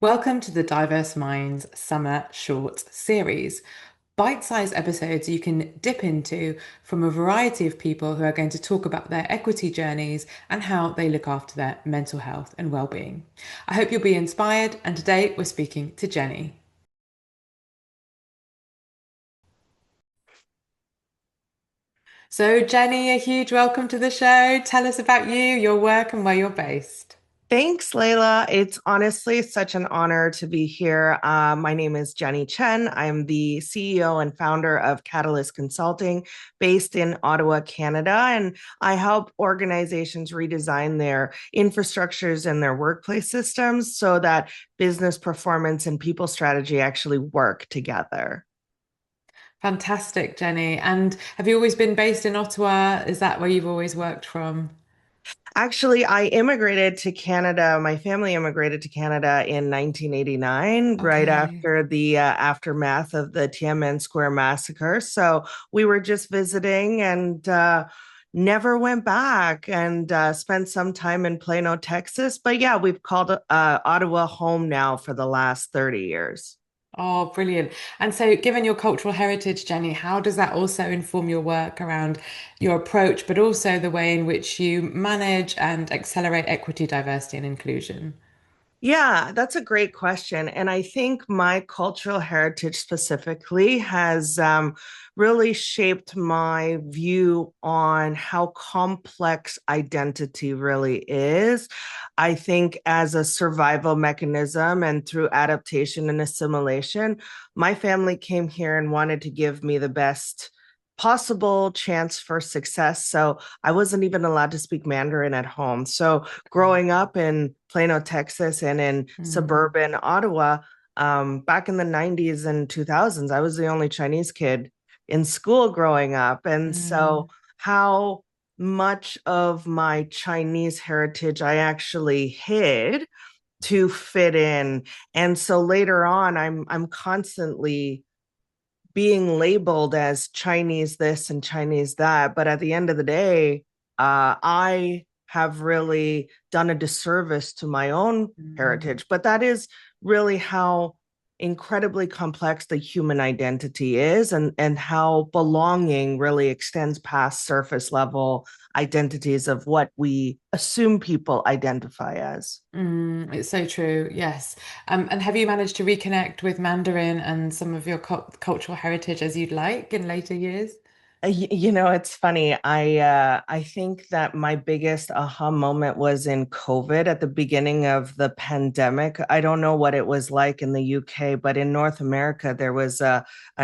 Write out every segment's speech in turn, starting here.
Welcome to the Diverse Minds Summer Shorts series. Bite-sized episodes you can dip into from a variety of people who are going to talk about their equity journeys and how they look after their mental health and well-being. I hope you'll be inspired, and today we're speaking to Jenny. So, Jenny, a huge welcome to the show. Tell us about you, your work, and where you're based. Thanks, Layla. It's honestly such an honor to be here. My name is Jenny Chen. I'm the CEO and founder of Catalyst Consulting based in Ottawa, Canada. And I help organizations redesign their infrastructures and their workplace systems so that business performance and people strategy actually work together. Fantastic, Jenny. And have you always been based in Ottawa? Is that where you've always worked from? Actually, I immigrated to Canada. My family immigrated to Canada in 1989, right Okay. after the aftermath of the Tiananmen Square massacre. So we were just visiting and never went back and spent some time in Plano, Texas. But yeah, we've called Ottawa home now for the last 30 years. Oh, brilliant. And so, given your cultural heritage, Jenny, how does that also inform your work around your approach, but also the way in which you manage and accelerate equity, diversity, and inclusion? Yeah, that's a great question. And I think my cultural heritage specifically has really shaped my view on how complex identity really is. I think as a survival mechanism and through adaptation and assimilation, my family came here and wanted to give me the best possible chance for success. So I wasn't even allowed to speak Mandarin at home. So growing up in Plano, Texas, and in Mm, suburban Ottawa, back in the 90s and 2000s, I was the only Chinese kid in school growing up. And so, mm, how much of my Chinese heritage I actually hid to fit in. And so later on, I'm constantly being labeled as Chinese this and Chinese that. But at the end of the day, I have really done a disservice to my own mm. heritage. But that is really how incredibly complex the human identity is, and how belonging really extends past surface level identities of what we assume people identify as. It's so true. Yes. And have you managed to reconnect with Mandarin and some of your cultural heritage as you'd like in later years? It's funny. I think that my biggest aha moment was in COVID at the beginning of the pandemic. I don't know what it was like in the UK, but in North America, there was an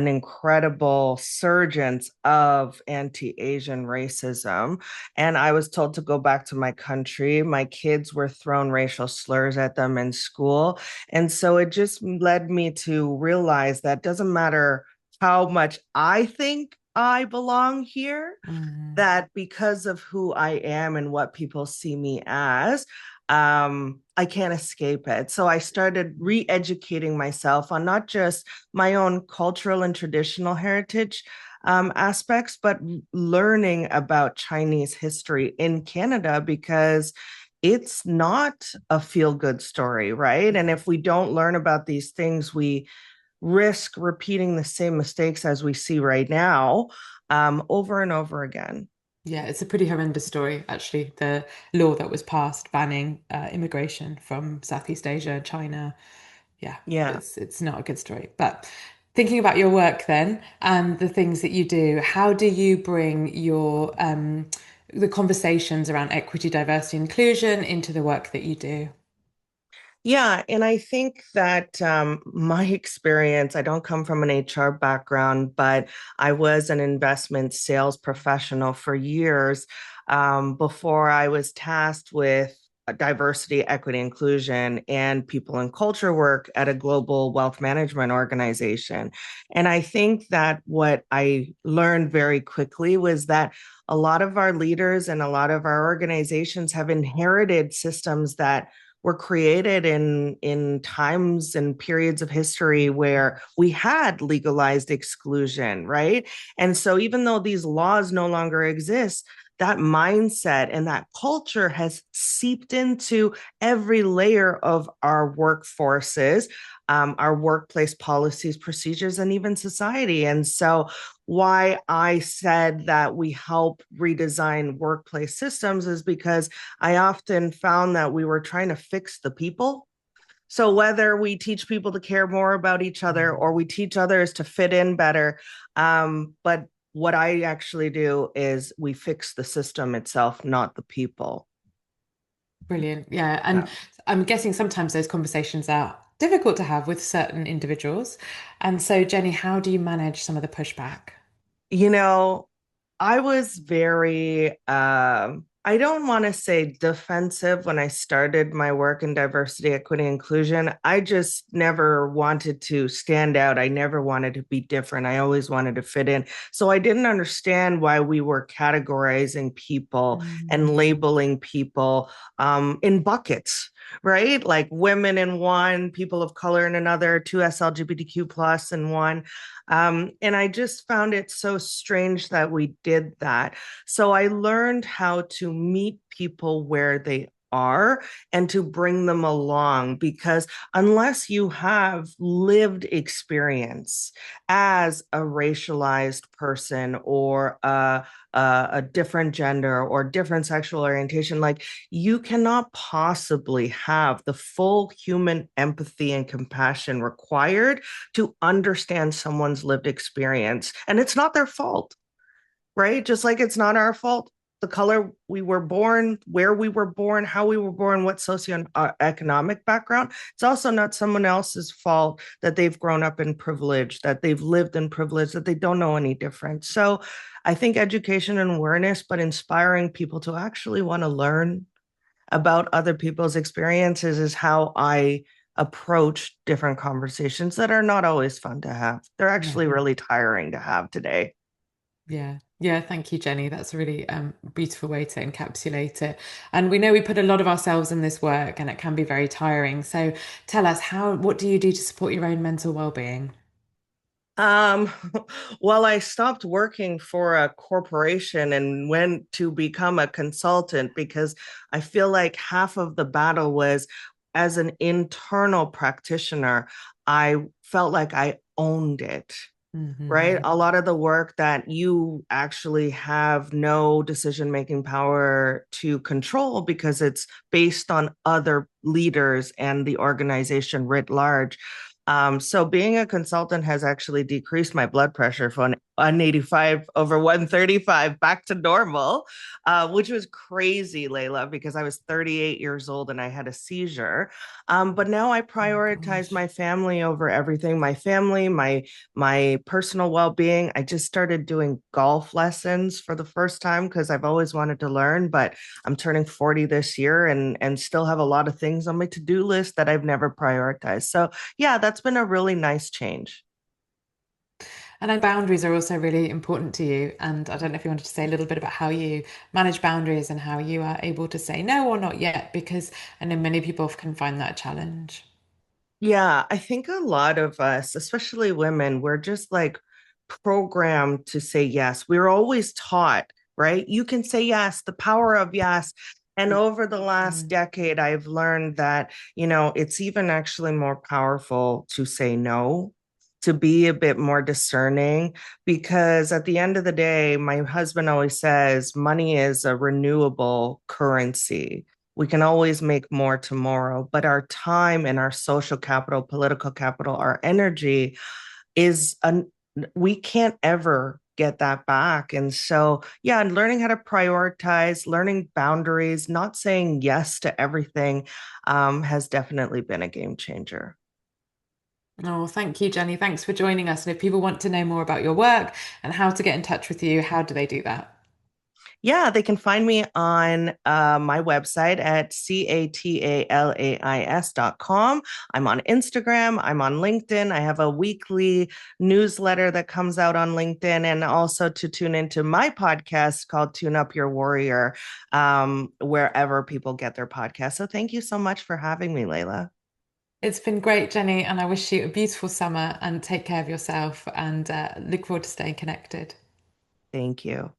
incredible surgence of anti-Asian racism. And I was told to go back to my country. My kids were thrown racial slurs at them in school. And so it just led me to realize that doesn't matter how much I think I belong here, Mm, that because of who I am and what people see me as, I can't escape it. So I started re educating myself on not just my own cultural and traditional heritage aspects, but learning about Chinese history in Canada because it's not a feel good story, right? And if we don't learn about these things, we risk repeating the same mistakes as we see right now over and over again. yeah, it's a pretty horrendous story, actually. The law that was passed banning immigration from Southeast Asia, China. Yeah, Yeah. it's not a good story. But thinking about your work then and the things that you do, how do you bring your the conversations around equity, diversity, inclusion into the work that you do? Yeah, and I think that my experience, I don't come from an HR background, but I was an investment sales professional for years before I was tasked with diversity, equity, inclusion, and people and culture work at a global wealth management organization. And I think that what I learned very quickly was that a lot of our leaders and a lot of our organizations have inherited systems that were created in times and periods of history where we had legalized exclusion, right? And so even though these laws no longer exist, that mindset and that culture has seeped into every layer of our workforces, our workplace policies, procedures, and even society. And so, why I said that we help redesign workplace systems is because I often found that we were trying to fix the people. So whether we teach people to care more about each other or we teach others to fit in better, but what I actually do is we fix the system itself, not the people. Brilliant. Yeah. Yeah. And I'm guessing sometimes those conversations are difficult to have with certain individuals. And so, Jenny, how do you manage some of the pushback? You know, I was very, I don't want to say defensive when I started my work in diversity, equity, inclusion. I just never wanted to stand out. I never wanted to be different. I always wanted to fit in. So I didn't understand why we were categorizing people and Mm. labeling people in buckets. Right? Like women in one, people of color in another, two SLGBTQ plus in one. And I just found it so strange that we did that. So I learned how to meet people where they are and to bring them along because unless you have lived experience as a racialized person or a different gender or different sexual orientation, like you cannot possibly have the full human empathy and compassion required to understand someone's lived experience. And it's not their fault, right? Just like it's not our fault. The color we were born, where we were born, how we were born, what socioeconomic background. It's also not someone else's fault that they've grown up in privilege, that they've lived in privilege, that they don't know any different. So I think education and awareness, but inspiring people to actually want to learn about other people's experiences is how I approach different conversations that are not always fun to have. They're Yeah. actually really tiring to have today. Yeah. Yeah. Thank you, Jenny. That's a really beautiful way to encapsulate it. And we know we put a lot of ourselves in this work and it can be very tiring. So tell us what do you do to support your own mental well-being? Um, well, I stopped working for a corporation and went to become a consultant because I feel like half of the battle was as an internal practitioner, I felt like I owned it. Right? Hmm. A lot of the work that you actually have no decision making power to control because it's based on other leaders and the organization writ large. So being a consultant has actually decreased my blood pressure from 185 over 135 back to normal, which was crazy, Layla, because I was 38 years old and I had a seizure. But now I Oh prioritize gosh. my family over everything. My family, my personal well-being. I just started doing golf lessons for the first time because I've always wanted to learn, but I'm turning 40 this year and still have a lot of things on my to-do list that I've never prioritized. So, yeah, that's been a really nice change. And then boundaries are also really important to you. And I don't know if you wanted to say a little bit about how you manage boundaries and how you are able to say no or not yet, because I know many people can find that a challenge. Yeah, I think a lot of us, especially women, we're just like programmed to say yes. We were always taught, right? You can say yes, the power of yes. And over the last Mm. decade, I've learned that, it's even actually more powerful to say no, to be a bit more discerning, because at the end of the day, my husband always says money is a renewable currency. We can always make more tomorrow, but our time and our social capital, political capital, our energy is we can't ever get that back. And so, yeah, and learning how to prioritize, learning boundaries, not saying yes to everything, has definitely been a game changer. Oh, thank you, Jenny. Thanks for joining us. And if people want to know more about your work and how to get in touch with you, how do they do that? Yeah, they can find me on my website at CATALAIS.com. I'm on Instagram. I'm on LinkedIn. I have a weekly newsletter that comes out on LinkedIn, and also to tune into my podcast called Tune Up Your Warrior, wherever people get their podcasts. So thank you so much for having me, Layla. It's been great, Jenny, and I wish you a beautiful summer and take care of yourself and look forward to staying connected. Thank you.